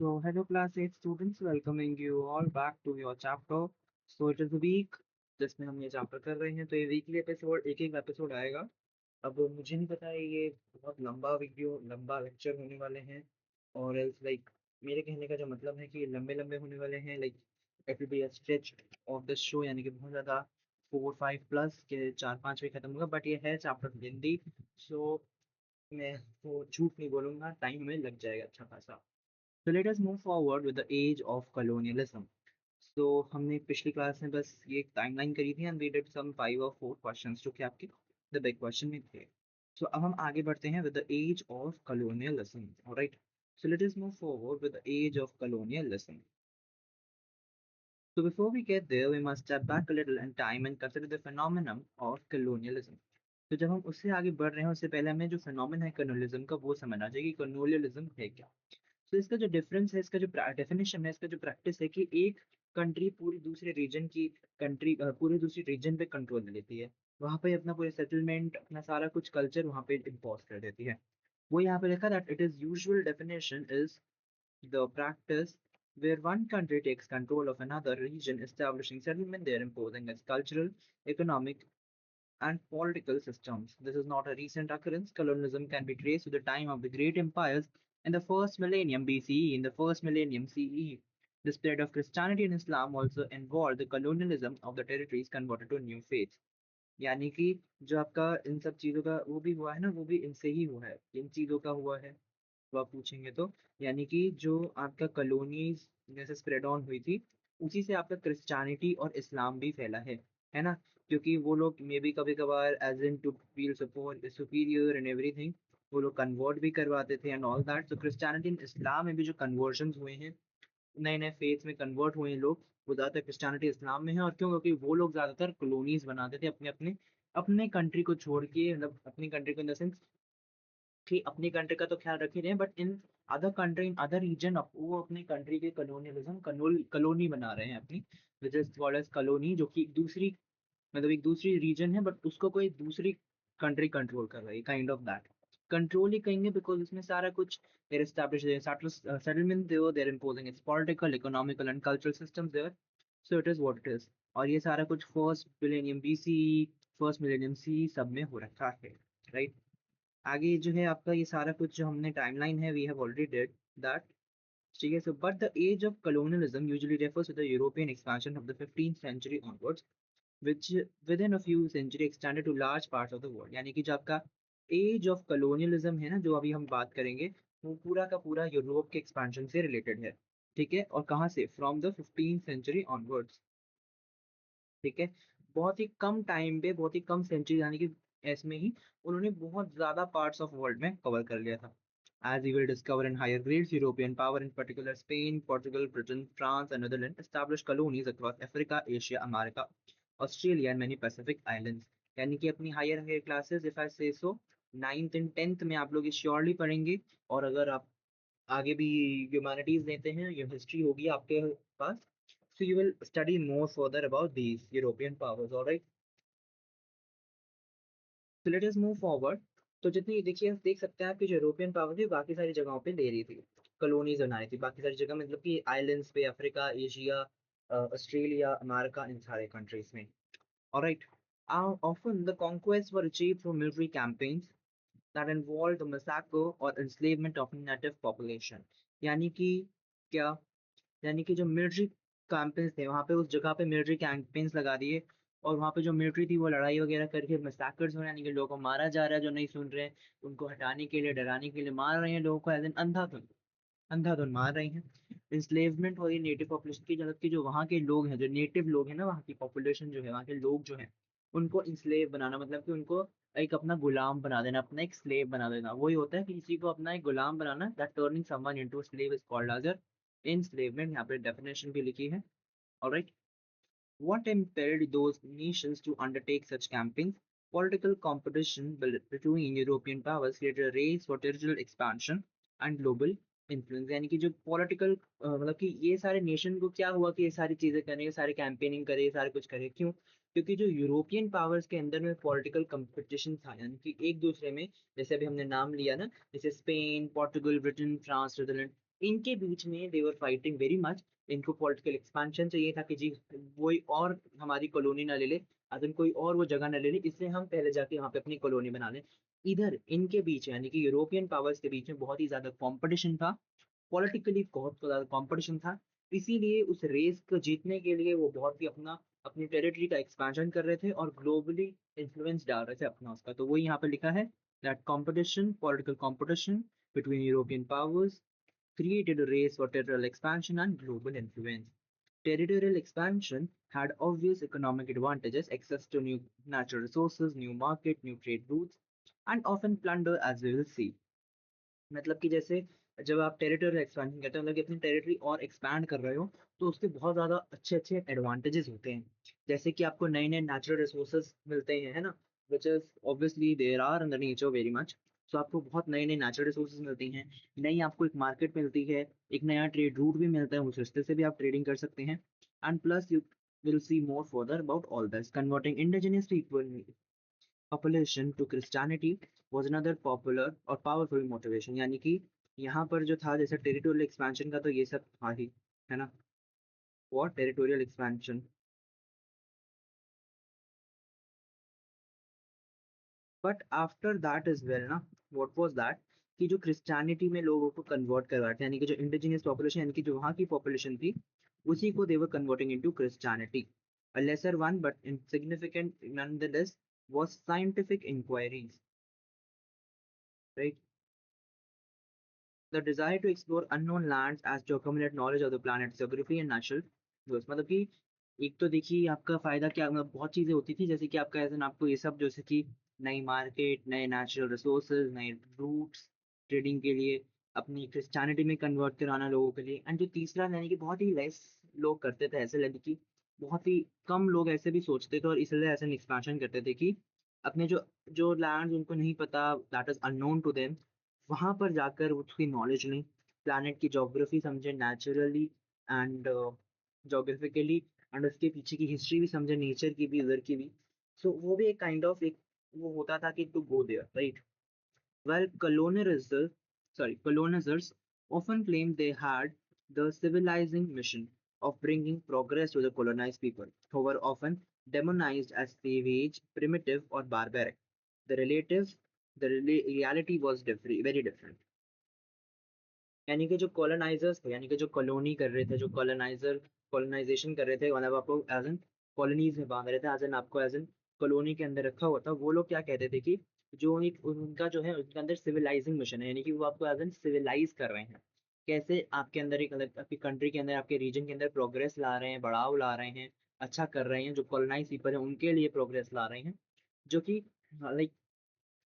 So, hello class 8 students, welcoming you all back to your chapter. So, it is a week जिसमें हम ये chapter कर रहे हैं, तो ये वीकली एपिसोड एक एक एपिसोड आएगा। अब मुझे नहीं पता है ये बहुत लंबा वीडियो लंबा लेक्चर होने वाले हैं और else लाइक मेरे कहने का जो मतलब है कि ये लंबे लंबे होने वाले हैं like it will be a stretch of the show यानी कि बहुत ज़्यादा 4-5 प्लस के 4-5 में खत्म होगा बट ये है चैप्टर हिंदी। सो मैं वो झूठ नहीं बोलूँगा, टाइम हमें लग जाएगा अच्छा खासा। So let us move forward with the age of colonialism. So हमने पिछली क्लास में बस ये टाइमलाइन करी थी and we did some 5 or 4 questions जो कि आपके the big question में थे. So अब हम आगे बढ़ते हैं with the age of colonialism. Alright. So let us move forward with the age of colonialism. So before we get there, we must step back a little in time and consider the phenomenon of colonialism. तो जब हम उससे आगे बढ़ रहे हैं उससे पहले हमें जो फिनोमेना है कलोनियलिज्म का वो समझना चाहिए कि कलोनियलिज्म है क्या। तो इसका जो डिफरेंस है, इसका जो डेफिनेशन है, इसका जो प्रैक्टिस है कि एक कंट्री पूरी दूसरे रीजन की कंट्री पूरी दूसरी रीजन पे कंट्रोल ले लेती है, वहां पे अपना पूरे सेटलमेंट अपना सारा कुछ कल्चर वहां पे इम्पोज कर देती है। वो यहाँ पे लिखा that it is usual definition is the practice where one country takes control of another region, establishing settlement there, imposing its cultural, economic, and political systems. This is not a recent occurrence. Colonialism can be traced to the time of the great empires in the first millennium BCE. In the first millennium CE, the spread of Christianity and Islam also involved the colonialism of the territories converted to new faiths. यानी कि जो आपका इन सब चीज़ों का वो भी हुआ है ना, वो भी इनसे ही हुआ है, इन चीज़ों का हुआ है। तो आप पूछेंगे तो यानी कि जो आपका कॉलोनीज जैसे स्प्रेड ऑन हुई थी, उसी से आपका क्रिश्चियनिटी और इस्लाम भी फैला है ना? क्योंकि वो लोग मे बी कभी-कभार as in to feel superior and everything, वो लोग कन्वर्ट भी करवाते थे एंड ऑल दैट। तो क्रिश्चियनिटी एंड इस्लाम में भी जो कन्वर्जन्स हुए हैं, नए-नए फेथ्स में कन्वर्ट हुए हैं लोग, वो ज़्यादातर क्रिश्चियनिटी इस्लाम में है और क्यों? क्योंकि वो लोग ज़्यादातर कॉलोनीज़ बनाते थे अपने-अपने अपने कंट्री को छोड़ के, मतलब अपनी कंट्री को इन द सेंस कि अपनी कंट्री का तो ख्याल रख ही रहे हैं but in other country in other region वो अपनी कंट्री के कलोनियलिज्म कलोनी बना रहे हैं अपनी, which is called as colony, जो कि दूसरी मतलब एक दूसरी रीजन है बट उसको कोई दूसरी कंट्री कंट्रोल कर रही है, काइंड ऑफ दैट। कंट्रोल ही कहेंगे बिकॉज इसमें सारा कुछ there establish settlement there imposing its political economical and cultural systems there. So it is what it is. और ये सारा कुछ first millennium BC, first millennium C सब में हो रखा है, राइट। आगे जो है आपका ये सारा कुछ जो हमने टाइमलाइन है we have already did that. ठीक है, so but the age of colonialism usually refers to the European expansion of the 15th century onwards, which within a few century extended to large parts of the world। यानी कि जो आपका as of colonialism है ना, जो अभी हम बात करेंगे, वो पूरा का पूरा यूरोप के एक्सपेंशन से रिलेटेड है। ठीक है, और कहाँ से? From the 15th century onwards. ठीक है, बहुत ही कम टाइम पे, बहुत ही कम सेंचुरी यानी कि इसमें ही उन्होंने बहुत ज़्यादा पार्ट्स ऑफ वर्ल्ड में कवर कर लिया था। As we will discover in higher grades, European power, in particular Spain, Portugal, Britain, France, and Netherlands, established colonies across Africa, Asia, America, Australia, and many Pacific islands। यानी कि अपनी higher higher classes if I say so 9th and 10th में आप लोग surely पढ़ेंगे। और अगर आप आगे भी ह्यूमैनिटीज लेते हैं, ये हिस्ट्री होगी आपके पास, so you will study more further about these European powers, all right? So let us move forward। तो जितनी देखिए देख सकते हैं आप कि जो यूरोपियन पावर थी बाकी सारी जगहों पे ले रही थी, कॉलोनीज बना रही थी बाकी सारी जगह, मतलब कि आइलैंड्स पे, अफ्रीका, एशिया, ऑस्ट्रेलिया, अमेरिका, इन सारे कंट्रीज में। Alright. Often the conquests were achieved through military campaigns that involved the massacre or enslavement of native population। यानी कि क्या? यानी कि जो मिलिट्री कैंपेन्स थे वहाँ पे उस जगह पे मिलिट्री कैंपेन्स लगा दिए और वहाँ पे जो मिलिट्री थी वो लड़ाई वगैरह करके मैसेकर्स हो रहे हैं, यानी कि लोगों को मारा जा रहा है जो नहीं सुन रहे हैं, उनको हटाने के लिए डराने के लिए मार रहे हैं लोगों को, एज एन अंधाधुन अंधाधुन मार रहे हैं। इंस्लेवमेंट हो रही नेटिव पॉपुलेशन की, जबकि जो वहाँ के लोग हैं, जो नेटिव लोग हैं ना, वहाँ की पॉपुलेशन जो है, वहाँ के लोग जो हैं, उनको इंस्लेव बनाना मतलब कि उनको एक अपना गुलाम बना देना, अपना एक स्लेव बना देना, वही होता है कि किसी को अपना एक गुलाम बनाना, that turning someone into slave is called as enslavement। यहाँ पे डेफिनेशन भी लिखी है। Alright. What impelled those nations to undertake such campaigns? Political competition between European powers created a race for territorial expansion and global influence। यानी कि जो political मतलब कि ये सारे नेशन को क्या हुआ कि ये सारी चीजें करने, ये सारे कैंपेनिंग करे, ये सारे कुछ करे, क्यों? क्योंकि जो यूरोपियन पावर्स के अंदर में पॉलिटिकल कंपटीशन था, यानी कि एक दूसरे में, जैसे अभी हमने नाम लिया ना, जैसे Spain, Portugal, Britain, France, Netherlands, इनके बीच में they were fighting very much. इनको पॉलिटिकल एक्सपेंशन चाहिए था कि जी कोई और हमारी कॉलोनी ना ले ले, अगर कोई और वो जगह ना ले ले, इसलिए हम पहले जाके वहां पे अपनी कॉलोनी बना लें। इधर इनके बीच यानी कि यूरोपियन पावर्स के बीच में बहुत ही ज्यादा कंपटीशन था, पॉलिटिकली बहुत ज्यादा कंपटीशन था। इसीलिए उस रेस को जीतने के लिए वो बहुत ही अपनी टेरिटरी का एक्सपेंशन कर रहे थे और ग्लोबली इन्फ्लुएंस डाल रहे थे अपना उसका। तो वो यहाँ पे लिखा है that competition, political competition between European powers created a race for territorial expansion and global influence. Territorial expansion had obvious economic advantages, access to new natural resources, new market, new trade routes, and often plunder, as we will see. मतलब कि जैसे जब आप territorial expansion करते हो, मतलब कि अपनी टेरिटरी और एक्सपैंड कर रहे हो, तो उसके बहुत ज़्यादा अच्छे अच्छे एडवांटेजेस होते हैं। जैसे कि आपको नए नए नेचुरल रिसोर्सेज मिलते हैं, है ना, which is obviously there are in the nature very much. So आपको बहुत नए नए नेचुरल रिसोर्सेज मिलती हैं, नई आपको एक मार्केट मिलती है, एक नया ट्रेड रूट भी मिलता है, उस रास्ते से भी आप ट्रेडिंग कर सकते हैं। And plus you will see more further about all this converting indigenous people population to Christianity was another popular और powerful motivation। यानी कि यहाँ पर जो था जैसे टेरिटोरियल एक्सपेंशन का तो ये सब था ही, है ना, और territorial expansion. But after that is well ना, व्हाट वाज दैट, कि जो क्रिश्चियनिटी में लोगों को कन्वर्ट करवा थे, यानी कि जो इंडिजिनियस पॉपुलेशन यानी कि जो वहाँ की पॉपुलेशन थी, उसी को they were converting into Christianity. A lesser one but insignificant nonetheless was scientific inquiries, right? The desire to explore unknown lands as to accumulate knowledge of the planet's geography and natural resources। मतलब कि एक तो देखिए आपका फायदा क्या, मतलब बहुत चीजें होती थी, जैसे कि आपका एज आपको ये सब जैसे कि नई मार्केट, नए नेचुरल रिसोर्सेज, नए रूट्स ट्रेडिंग के लिए, अपनी क्रिश्चियनिटी में कन्वर्ट कराना लोगों के लिए। एंड जो तीसरा यानी कि बहुत ही लेस लोग करते थे ऐसे, यानी कि बहुत ही कम लोग ऐसे भी सोचते थे और इसलिए ऐसे एक्सपेंशन करते थे कि अपने जो जो लैंड उनको नहीं पता, that is unknown to them, वहां पर जाकर उसकी नॉलेज लें, प्लैनेट की ज्योग्राफी समझें नेचुरली एंड ज्योग्राफिकली, एंड उसके पीछे की हिस्ट्री भी समझें, नेचर की भी, उधर की भी। सो वो भी एक काइंड ऑफ एक वो होता था कि to go there, right. Well colonizers often claimed they had the civilizing mission of bringing progress to the colonized people, who were often demonized as savage, primitive, or barbaric. The relative, the reality was different, very different। यानी कि जो colonisers थे, यानी कि जो colony कर रहे थे, जो कॉलोनाइजर कॉलोनाइजेशन कर रहे थे, मतलब आपको एज एन कॉलोनीज में बांध रहे थे, एज एन आपको एज एन कॉलोनी के अंदर रखा हुआ था, वो लोग क्या कहते थे कि जो एक उनका जो है उनके अंदर सिविलाइजिंग मिशन है, यानी कि वो आपको एज एन सिविलाइज कर रहे हैं। कैसे आपके अंदर एक अलग आपकी कंट्री के अंदर, आपके रीजन के अंदर प्रोग्रेस ला रहे हैं, बढ़ाव ला रहे हैं, अच्छा कर रहे हैं, जो कॉलोनाइज पीपल है उनके लिए प्रोग्रेस ला रहे हैं, जो कि लाइक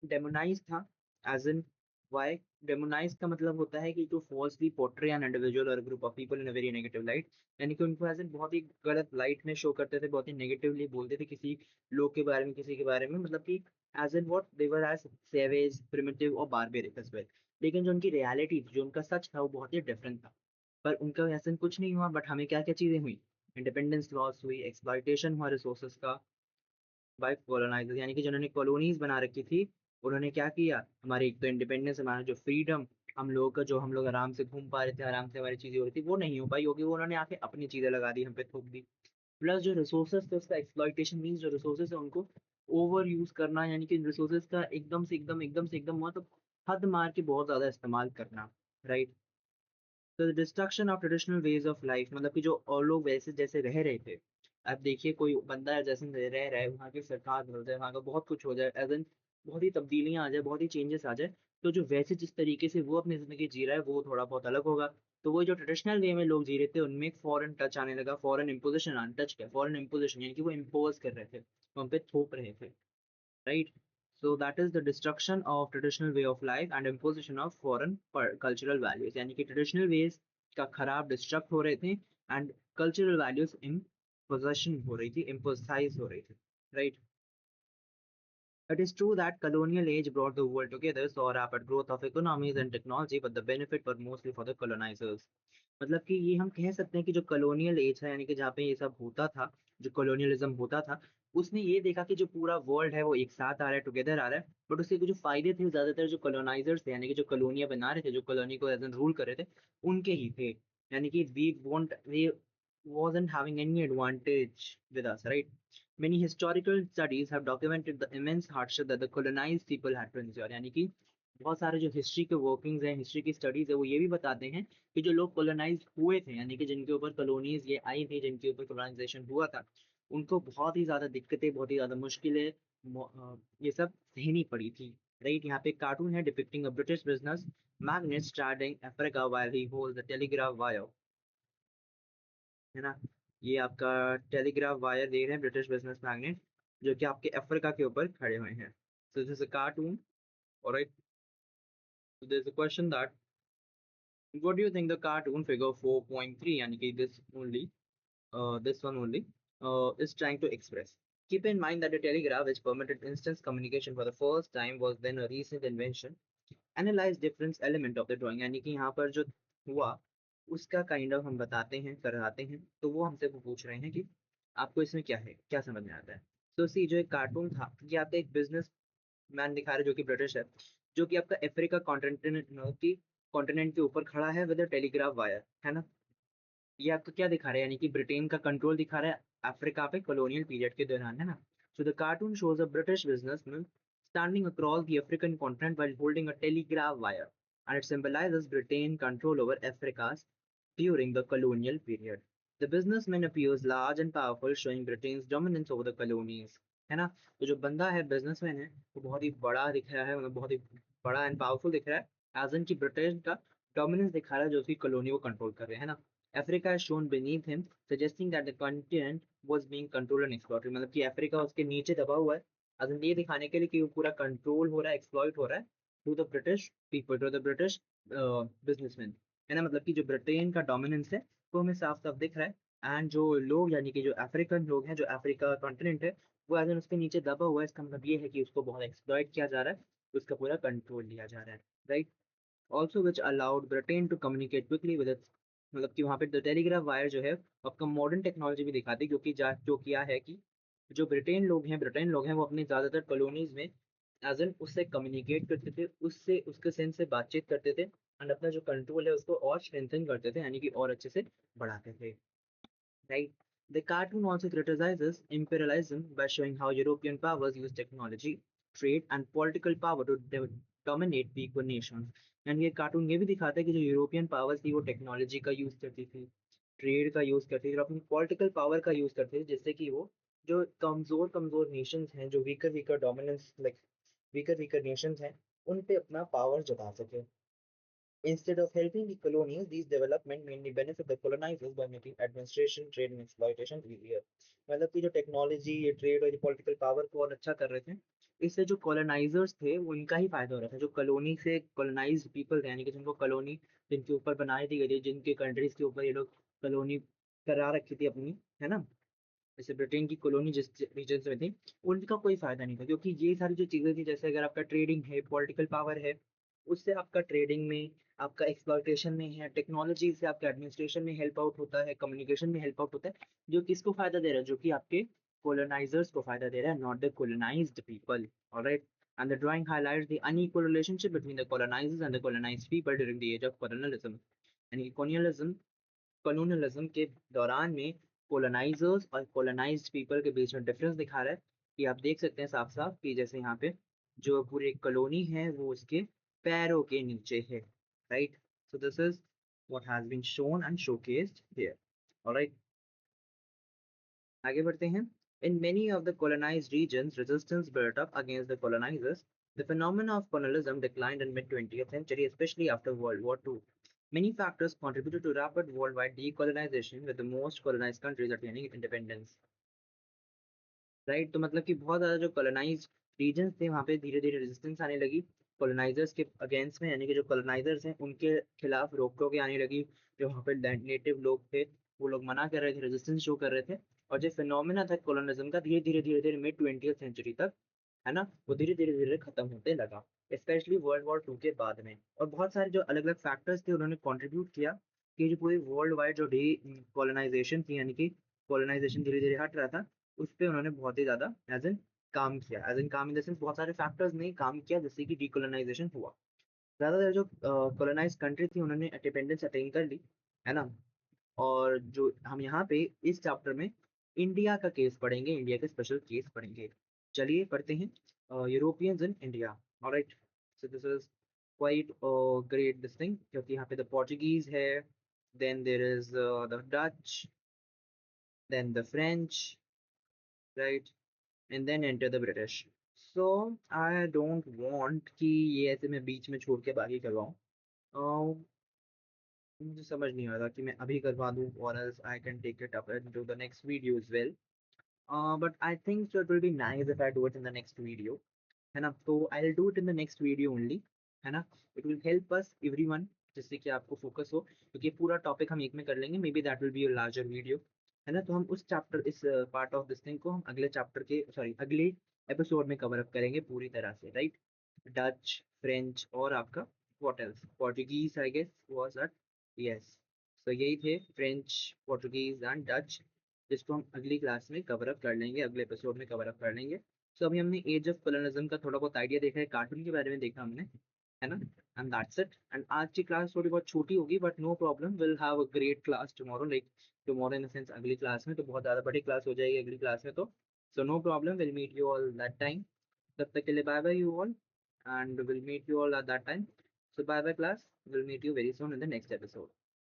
डेमोनाइज था। एज इन वाई डेमोनाइज का मतलब होता है कि to falsely portray an individual और group of people in a very negative light. यानी कि उनको एज इन बहुत ही गलत लाइट में शो करते थे, बहुत ही नेगेटिवली बोलते थे किसी लोग के बारे में, किसी के बारे में, मतलब कि as in what they were as savage, primitive और बारबेरिक एज वेल। लेकिन जो उनकी रियलिटी थी, जो उनका सच था, वो बहुत ही डिफरेंट था। पर उनका ऐसा कुछ नहीं हुआ, बट हमें क्या क्या चीजें हुई, इंडिपेंडेंस लॉस हुई, एक्सप्लॉइटेशन हुआ रिसोर्सेज का बाय कॉलोनाइजर, यानी कि जिन्होंने कॉलोनीज बना रखी थी, उन्होंने क्या किया, हमारी एक तो इंडिपेंडेंस, हमारा जो फ्रीडम, हम लोगों का जो हम लोग आराम से घूम पा रहे थे, आराम से हमारी चीजें हो रही थी, वो नहीं हो पाई होगी, वो उन्होंने आके अपनी चीजें लगा दी, हम पे थोप दी। प्लस जो रिसोर्सेज थे उसका एक्सप्लॉइटेशन मीन्स जो रिसोर्सेज है उनको ओवर यूज करना, यानी कि रिसोर्सेज का एकदम मतलब हद मार के बहुत ज्यादा इस्तेमाल करना, राइट। तो destruction of traditional ways of life, मतलब कि जो और लोग वैसे जैसे रह रहे थे, अब देखिए कोई बंदा है जैसे रह रहा है, वहाँ की सरकार बदल जाए, वहाँ का बहुत कुछ हो जाए, एज एन बहुत ही तब्दीलियां आ जाए, बहुत ही चेंजेस आ जाए, तो जो वैसे जिस तरीके से वो अपनी जिंदगी जी रहा है वो थोड़ा बहुत अलग होगा। तो वो जो ट्रेडिशनल वे में लोग जी रहे थे उनमें एक फॉरेन टच आने लगा, फॉरेन इम्पोजिशन आने, टच क्या, फॉरेन इम्पोजिशन, यानी कि वो इम्पोज कर रहे थे, वो हम पे थोप रहे थे, right? So that is the destruction of traditional way of life and imposition of foreign cultural values। यानी कि traditional ways का खराब डिस्ट्रक्ट हो रहे थे and cultural values imposition हो रही थी, emphasize हो रही थी, right? It is true that colonial age brought the world together, saw rapid growth of economies and technology, but the benefit were mostly for the colonizers। मतलब कि ये हम कह सकते हैं कि जो colonial age है, यानी कि जहाँ पे ये सब होता था, जो colonialism होता था, उसने ये देखा कि जो पूरा वर्ल्ड है वो एक साथ आ रहा है, टुगेदर आ रहा है, बट उसके कुछ जो फायदे थे ज्यादातर जो कॉलोनाइजर्स थे यानी कि जो कॉलोनियां बना रहे थे, जो कॉलोनी को एज रूल कर रहे थे, उनके ही थे। यानी कि we wasn't having any advantage with us, right? Many historical studies have documented the immense hardship that the colonized people had to endure। यानी कि बहुत सारे जो हिस्ट्री के वर्किंग्स हैं, हिस्ट्री की स्टडीज है, वो ये भी बताते हैं कि जो लोग कॉलोनाइज हुए थे, यानी कि जिनके ऊपर कॉलोनीज ये आई थी, जिनके ऊपर कॉलोनाइजेशन हुआ था, उनको बहुत ही ज्यादा दिक्कतें, बहुत ही ज्यादा मुश्किलें, ये सब सहनी पड़ी थी। राइट, यहाँ पे एक कार्टून है depicting a British business magnet starting Africa while he holds the telegraph wire, है ना। ये आपका टेलीग्राफ वायर दे रहे हैं ब्रिटिश बिजनेस मैग्नेट, जो कि आपके अफ्रीका के ऊपर खड़े हुए हैं। सो this is a cartoon. Alright, so there's a question that what do you think the cartoon figure 4.3 यानी कि this one only is trying to express? Keep in mind that the telegraph, which permitted instant communication for the first time, was then a recent invention. Analyze different element of the drawing, यानी कि यहाँ पर जो हुआ उसका kind of हम बताते हैं, कराते हैं, तो वो हमसे वो पूछ रहे हैं कि आपको इसमें क्या है, क्या समझ में आता है। तो सी जो एक कार्टून था, ये आपका एक बिजनेस मैन दिखा रहे जो कि ब्रिटिश है, जो कि आपका अफ्रीका कॉन्टिनेंट की कॉन्टिनेंट के ऊपर खड़ा है विद टेलीग्राफ वायर, है ना। ये आपको क्या दिखा रहा है, यानी कि ब्रिटेन का कंट्रोल दिखा रहा है अफ्रीका पे कॉलोनियल पीरियड के दौरान, है ना। So the cartoon shows a British businessman standing across the African continent while holding a telegraph wire, and it symbolizes Britain control over Africa's during the colonial period. The businessman appears large and powerful, showing Britain's dominance over the colonies, है ना। तो जो बंदा है, businessman है, वो बहुत ही बड़ा दिख रहा है, मतलब बहुत ही बड़ा एंड पावरफुल दिख रहा है, एज इन की ब्रिटेन का डोमिनेंस दिखा रहा है, जो उसकी कॉलोनी को कंट्रोल कर रहे हैं, है ना। Africa is shown beneath him, suggesting that the continent was being controlled and exploited। मतलब कि अफ्रीका उसके नीचे दबा हुआ है, अगर ये दिखाने के लिए कि वो पूरा कंट्रोल हो रहा है, एक्सप्लॉइट हो रहा है to the British people, to the British businessman, है ना। मतलब कि जो ब्रिटेन का डोमिनेंस है वो हमें साफ साफ दिख रहा है, एंड जो लोग यानी कि जो अफ्रीकन लोग हैं, जो अफ्रीका कॉन्टिनेंट है, वो एज उसके नीचे दबा हुआ है। इसका मतलब ये है कि उसको बहुत एक्सप्लॉइट किया जा रहा है, उसका पूरा कंट्रोल लिया जा रहा है, right. Also which allowed Britain to communicate quickly with its, मतलब कि वहाँ पे द टेलीग्राफ वायर जो है आपका मॉडर्न टेक्नोलॉजी भी दिखाती है, क्योंकि जो किया है कि जो ब्रिटेन लोग हैं वो अपने ज्यादातर कॉलोनीज में एज एन उससे कम्युनिकेट करते थे, उससे उसके सेंस से बातचीत करते थे, एंड अपना जो कंट्रोल है उसको और स्ट्रेंथन करते थे, यानी कि और अच्छे से बढ़ाते थे, right. The cartoon also criticizes imperialism by showing how European powers use technology, trade, and political power to dominate weaker nations। And ये कार्टून ये भी दिखाता है कि जो यूरोपियन पावर्स थी वो टेक्नोलॉजी का यूज करती थी, ट्रेड का यूज करती थी, और अपनी पॉलिटिकल पावर का यूज करती थी, जिससे कि वो जो कमजोर कमजोर नेशंस हैं, जो weaker weaker dominance like weaker weaker Nations हैं, उन पे अपना पावर जता सके। Instead of helping the colonies, these development mainly benefit the colonizers by making administration, trade and exploitation easier। मतलब कि जो टेक्नोलॉजी, ये ट्रेड और ये पॉलिटिकल पावर को और अच्छा कर रहे थे, इससे जो कॉलोनाइजर्स थे वो इनका ही फायदा हो रहा था। जो कॉलोनी से कॉलोनाइज पीपल थे, यानी कि जिनको कॉलोनी जिनके ऊपर बनाई दी गई थी, जिनके कंट्रीज के ऊपर ये लोग कॉलोनी करा रखी थी अपनी, है ना, जैसे ब्रिटेन की कॉलोनी जिस रीजन में थी, उनका कोई फायदा नहीं था, क्योंकि ये सारी जो चीजें थी, जैसे अगर आपका ट्रेडिंग है, पॉलिटिकल पावर है, उससे आपका ट्रेडिंग में, आपका एक्सप्लॉइटेशन में है, टेक्नोलॉजी से आपका एडमिनिस्ट्रेशन में हेल्प आउट होता है, कम्युनिकेशन में हेल्प आउट होता है, जो किसको फायदा दे रहा है, जो कि आपके कोलोनाइजर्स को फायदा दे रहा है, not the colonised people. Alright, and the drawing highlights the unequal relationship between the colonizers and the colonized people during the age of colonialism। यानी कॉलोनियलिज्म के दौरान में कोलोनाइजर्स और कोलोनाइज्ड पीपल के बीच में डिफरेंस दिखा रहा है, कि आप देख सकते हैं साफ साफ कि जैसे यहाँ पे जो पूरी कॉलोनी है वो उसके पैरों के नीचे है, right. So this is what has been shown and showcased here. Alright, आगे बढ़ते हैं। In many of the colonized regions, resistance built up against the colonizers. The phenomena of colonialism declined in mid-20th century, especially after World War II. Many factors contributed to rapid worldwide decolonization, with the most colonized countries attaining independence। Right, तो मतलब कि बहुत ज्यादा जो colonise reason थे वहाँ पे धीरे धीरे रेजिस्टेंस आने लगी कॉलोनाइजर्स के अगेंस्ट में, यानी कि जो कॉलोनाइजर्स हैं उनके खिलाफ रोक टोक आने लगी। जो वहाँ पे नेटिव लोग थे वो लोग मना कर रहे थे, रेजिस्टेंस शो कर रहे थे, और जो फिनोमिना था कॉलोनिज्म का, धीरे धीरे मिड 20th सेंचुरी तक, है ना, वो धीरे धीरे खत्म होते लगा, स्पेशली वर्ल्ड वॉर 2 के बाद में। और बहुत सारे जो अलग अलग फैक्टर्स थे उन्होंने कॉन्ट्रीब्यूट किया कि जो पूरी वर्ल्ड वाइड जो डे कॉलोनाइजेशन थी, यानी कि कॉलोनाइजेशन धीरे धीरे हट रहा था, उस पे उन्होंने बहुत ही ज़्यादा एज़ इन काम किया, एज़ इन काम इन द सेंस बहुत सारे फैक्टर्स ने काम किया, जैसे कि डीकोलोनाइज़ेशन हुआ। ज़्यादातर जो कॉलोनाइज़्ड कंट्री थी उन्होंने इंडिपेंडेंस अटेन कर ली, है ना? और जो हम यहाँ पे इस चैप्टर में इंडिया का केस पढ़ेंगे, इंडिया के स्पेशल केस पढ़ेंगे। चलिए पढ़ते हैं Europeans in India. Alright, so this is quite great this thing, क्योंकि यहाँ पे द पोर्चुगीज है, then there is the Dutch, then the French, right, and then enter the British. So I don't want कि ये ऐसे मैं बीच में छोड़ के बाकी करवाऊँ। मुझे समझ नहीं आ रहा कि मैं अभी करवा दूँ और else I can take it up into the next video as well. But I think so it will be nice if I do it in the next video, है ना? तो I'll do it in the next video only, है ना? It will help us everyone, जिससे कि आपको focus हो, क्योंकि पूरा टॉपिक हम एक में कर लेंगे, may be that will be a larger video, है ना? तो हम उस चैप्टर इस पार्ट ऑफ दिस थिंग को हम अगले चैप्टर के सॉरी अगले एपिसोड में कवर अप करेंगे पूरी तरह से, राइट? डच, फ्रेंच और आपका what else? Portuguese I guess was that, yes. So यही थे फ्रेंच, पोर्टुगीज एंड डच, जिसको हम अगली क्लास में कवर अप कर लेंगे, अगले एपिसोड में कवर अप कर लेंगे। सो अभी हमने एज ऑफ कॉलोनिज्म का थोड़ा बहुत आइडिया देखा है, कार्टून के बारे में देखा हमने, है ना? And that's it. एंड आज की क्लास थोड़ी बहुत छोटी होगी, but no problem, will have a great class tomorrow, like tomorrow in the sense अगली क्लास में तो बहुत ज़्यादा बड़ी क्लास हो जाएगी अगली क्लास में तो। So no problem, will meet you all that time. तब तक के लिए bye bye you all, and will meet you all at that time. So bye bye class, will meet you very soon in the next episode.